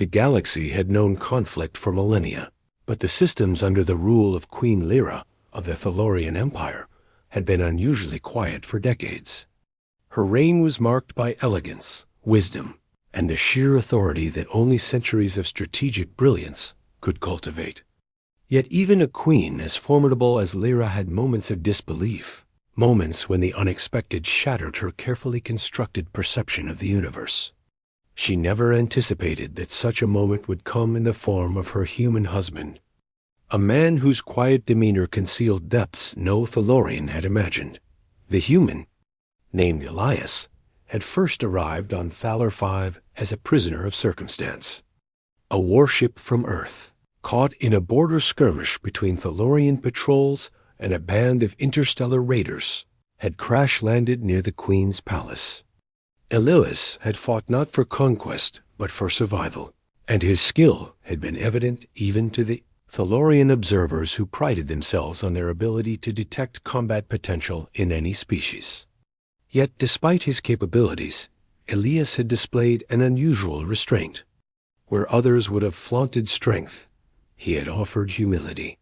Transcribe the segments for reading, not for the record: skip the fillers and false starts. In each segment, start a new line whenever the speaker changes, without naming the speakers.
The galaxy had known conflict for millennia, but the systems under the rule of Queen Lyra of the Thalorian Empire had been unusually quiet for decades. Her reign was marked by elegance, wisdom, and the sheer authority that only centuries of strategic brilliance could cultivate. Yet even a queen as formidable as Lyra had moments of disbelief, moments when the unexpected shattered her carefully constructed perception of the universe. She never anticipated that such a moment would come in the form of her human husband, a man whose quiet demeanor concealed depths no Thalorian had imagined. The human, named Elias, had first arrived on Thalar V as a prisoner of circumstance. A warship from Earth, caught in a border skirmish between Thalorian patrols and a band of interstellar raiders, had crash-landed near the Queen's palace. Elias had fought not for conquest, but for survival, and his skill had been evident even to the Thalorian observers who prided themselves on their ability to detect combat potential in any species. Yet, despite his capabilities, Elias had displayed an unusual restraint. Where others would have flaunted strength, he had offered humility.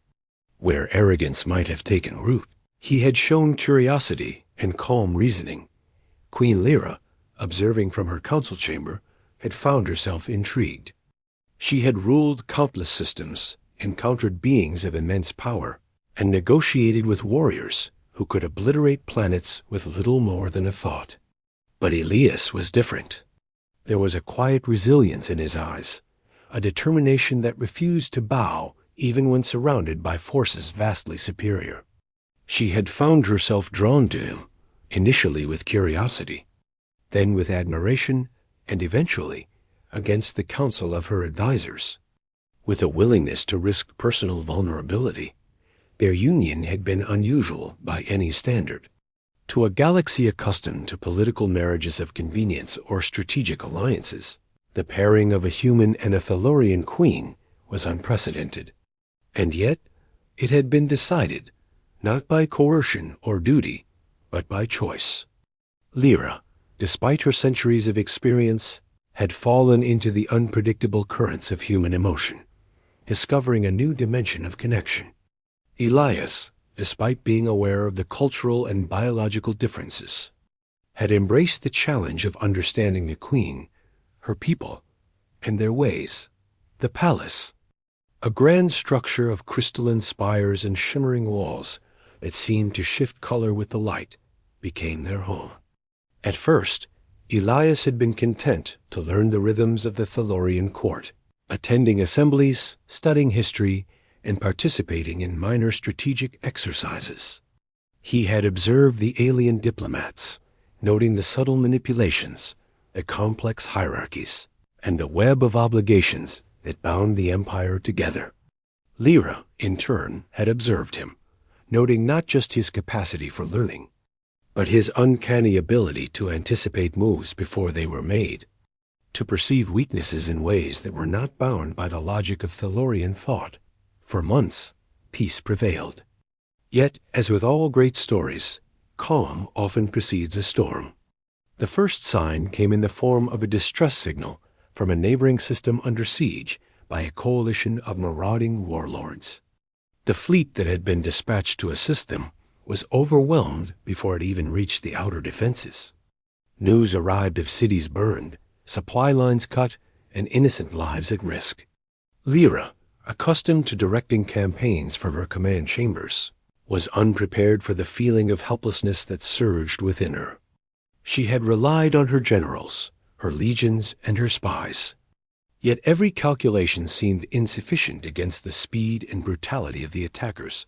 Where arrogance might have taken root, he had shown curiosity and calm reasoning. Queen Lyra, observing from her council chamber, had found herself intrigued. She had ruled countless systems, encountered beings of immense power, and negotiated with warriors who could obliterate planets with little more than a thought. But Elias was different. There was a quiet resilience in his eyes, a determination that refused to bow even when surrounded by forces vastly superior. She had found herself drawn to him, initially with curiosity, then with admiration, and eventually against the counsel of her advisors. With a willingness to risk personal vulnerability, their union had been unusual by any standard. To a galaxy accustomed to political marriages of convenience or strategic alliances, the pairing of a human and a Thalorian queen was unprecedented. And yet, it had been decided, not by coercion or duty, but by choice. Lyra, despite her centuries of experience, had fallen into the unpredictable currents of human emotion, discovering a new dimension of connection. Elias, despite being aware of the cultural and biological differences, had embraced the challenge of understanding the Queen, her people, and their ways. The palace, a grand structure of crystalline spires and shimmering walls that seemed to shift color with the light, became their home. At first, Elias had been content to learn the rhythms of the Thalorian court, attending assemblies, studying history, and participating in minor strategic exercises. He had observed the alien diplomats, noting the subtle manipulations, the complex hierarchies, and the web of obligations that bound the empire together. Lyra, in turn, had observed him, noting not just his capacity for learning, but his uncanny ability to anticipate moves before they were made, to perceive weaknesses in ways that were not bound by the logic of Thalorian thought. For months, peace prevailed. Yet, as with all great stories, calm often precedes a storm. The first sign came in the form of a distress signal from a neighboring system under siege by a coalition of marauding warlords. The fleet that had been dispatched to assist them was overwhelmed before it even reached the outer defenses. News arrived of cities burned, supply lines cut, and innocent lives at risk. Lyra, accustomed to directing campaigns from her command chambers, was unprepared for the feeling of helplessness that surged within her. She had relied on her generals, her legions, and her spies. Yet every calculation seemed insufficient against the speed and brutality of the attackers.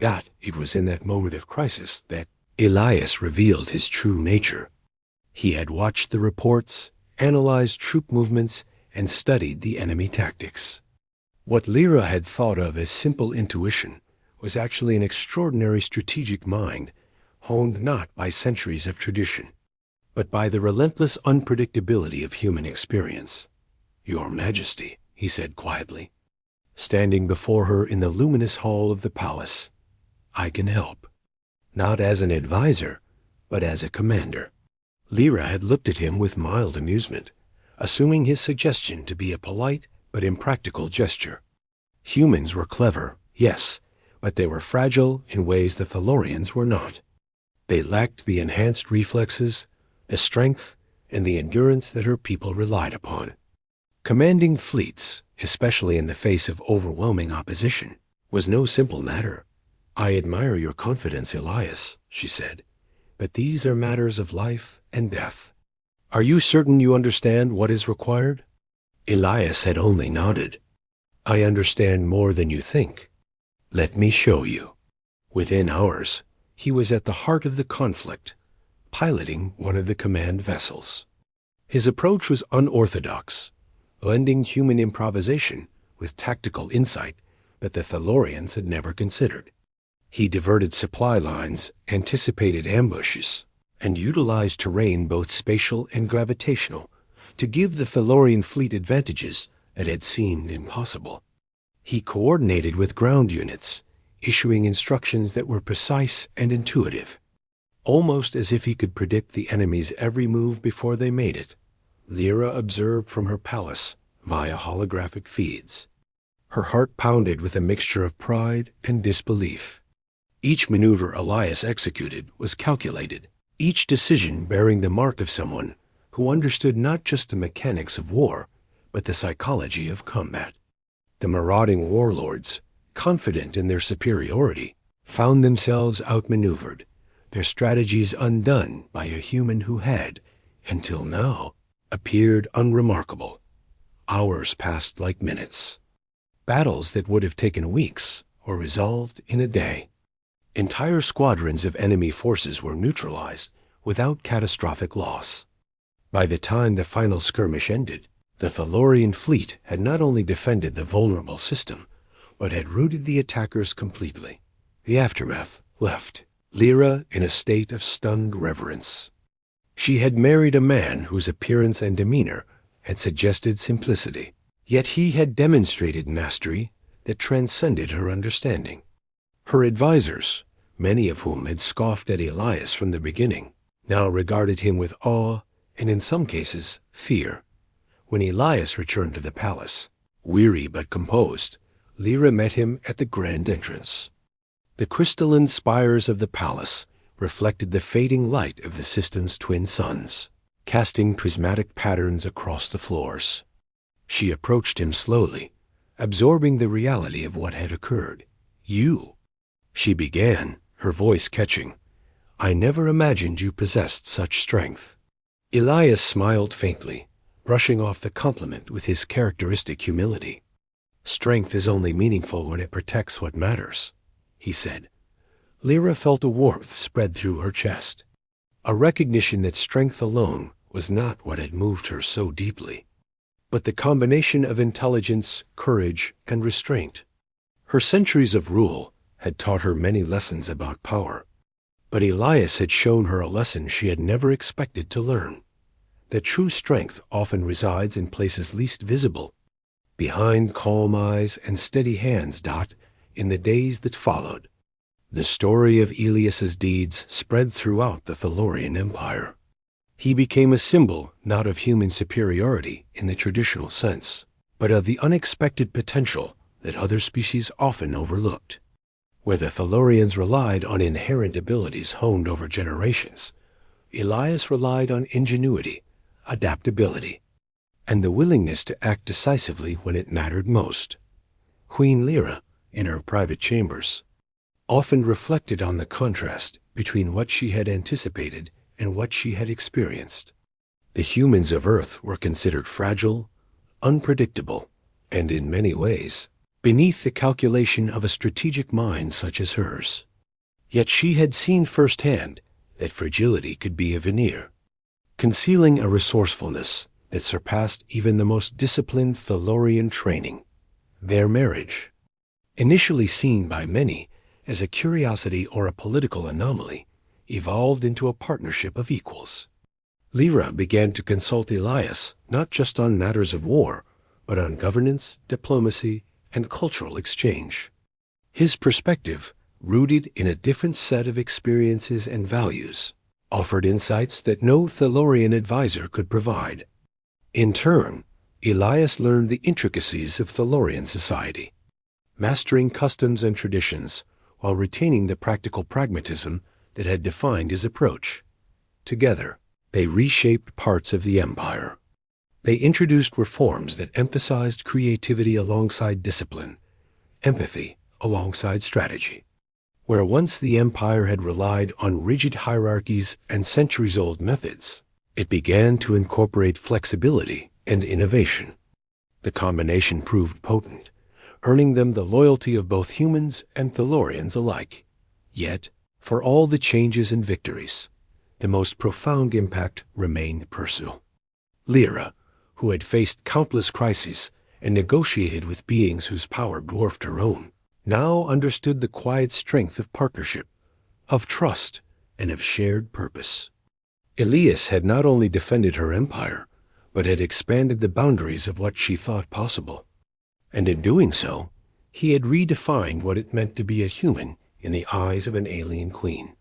Yet it was in that moment of crisis that Elias revealed his true nature. He had watched the reports, analyzed troop movements, and studied the enemy tactics. What Lyra had thought of as simple intuition was actually an extraordinary strategic mind, honed not by centuries of tradition, but by the relentless unpredictability of human experience. "Your Majesty," he said quietly, standing before her in the luminous hall of the palace, "I can help, not as an advisor, but as a commander." Lyra had looked at him with mild amusement, assuming his suggestion to be a polite but impractical gesture. Humans were clever, yes, but they were fragile in ways the Thalorians were not. They lacked the enhanced reflexes, the strength, and the endurance that her people relied upon. Commanding fleets, especially in the face of overwhelming opposition, was no simple matter. "I admire your confidence, Elias," she said, "but these are matters of life and death. Are you certain you understand what is required?" Elias had only nodded. "I understand more than you think. Let me show you." Within hours, he was at the heart of the conflict, piloting one of the command vessels. His approach was unorthodox, blending human improvisation with tactical insight that the Thalorians had never considered. He diverted supply lines, anticipated ambushes, and utilized terrain both spatial and gravitational to give the Thalorian fleet advantages that had seemed impossible. He coordinated with ground units, issuing instructions that were precise and intuitive, almost as if he could predict the enemy's every move before they made it. Lyra observed from her palace via holographic feeds. Her heart pounded with a mixture of pride and disbelief. Each maneuver Elias executed was calculated, each decision bearing the mark of someone who understood not just the mechanics of war, but the psychology of combat. The marauding warlords, confident in their superiority, found themselves outmaneuvered, their strategies undone by a human who had, until now, appeared unremarkable. Hours passed like minutes. Battles that would have taken weeks were resolved in a day. Entire squadrons of enemy forces were neutralized without catastrophic loss. By the time the final skirmish ended, the Thalorian fleet had not only defended the vulnerable system, but had routed the attackers completely. The aftermath left Lyra in a state of stunned reverence. She had married a man whose appearance and demeanor had suggested simplicity, yet he had demonstrated mastery that transcended her understanding. Her advisors, many of whom had scoffed at Elias from the beginning, now regarded him with awe and in some cases fear. When Elias returned to the palace, weary but composed, Lyra met him at the grand entrance. The crystalline spires of the palace reflected the fading light of the system's twin suns, casting prismatic patterns across the floors. She approached him slowly, absorbing the reality of what had occurred. "You," she began, her voice catching, "I never imagined you possessed such strength." Elias smiled faintly, brushing off the compliment with his characteristic humility. "Strength is only meaningful when it protects what matters," he said. Lyra felt a warmth spread through her chest, a recognition that strength alone was not what had moved her so deeply, but the combination of intelligence, courage, and restraint. Her centuries of rule had taught her many lessons about power, but Elias had shown her a lesson she had never expected to learn, that true strength often resides in places least visible, behind calm eyes and steady hands. In the days that followed, the story of Elias's deeds spread throughout the Thalorian Empire. He became a symbol not of human superiority in the traditional sense, but of the unexpected potential that other species often overlooked. Where the Thalorians relied on inherent abilities honed over generations, Elias relied on ingenuity, adaptability, and the willingness to act decisively when it mattered most. Queen Lyra, in her private chambers, often reflected on the contrast between what she had anticipated and what she had experienced. The humans of Earth were considered fragile, unpredictable, and in many ways beneath the calculation of a strategic mind such as hers. Yet she had seen firsthand that fragility could be a veneer, concealing a resourcefulness that surpassed even the most disciplined Thalorian training. Their marriage, initially seen by many as a curiosity or a political anomaly, evolved into a partnership of equals. Lyra began to consult Elias not just on matters of war, but on governance, diplomacy, and cultural exchange. His perspective, rooted in a different set of experiences and values, offered insights that no Thalorian advisor could provide. In turn, Elias learned the intricacies of Thalorian society, mastering customs and traditions while retaining the practical pragmatism that had defined his approach. Together, they reshaped parts of the empire. They introduced reforms that emphasized creativity alongside discipline, empathy alongside strategy. Where once the empire had relied on rigid hierarchies and centuries-old methods, it began to incorporate flexibility and innovation. The combination proved potent, earning them the loyalty of both humans and Thalorians alike. Yet, for all the changes and victories, the most profound impact remained personal. Lyra, who had faced countless crises and negotiated with beings whose power dwarfed her own, now understood the quiet strength of partnership, of trust, and of shared purpose. Elias had not only defended her empire, but had expanded the boundaries of what she thought possible. And in doing so, he had redefined what it meant to be a human in the eyes of an alien queen,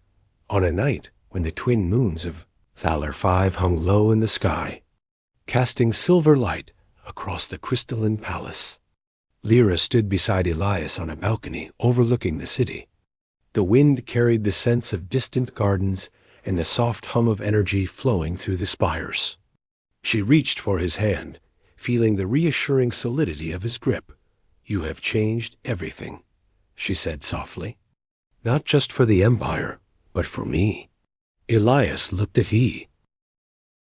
on a night when the twin moons of Thalar 5 hung low in the sky, casting silver light across the crystalline palace. Lyra stood beside Elias on a balcony overlooking the city. The wind carried the sense of distant gardens and the soft hum of energy flowing through the spires. She reached for his hand, feeling the reassuring solidity of his grip. "You have changed everything," she said softly. "Not just for the Empire, but for me." Elias looked at he,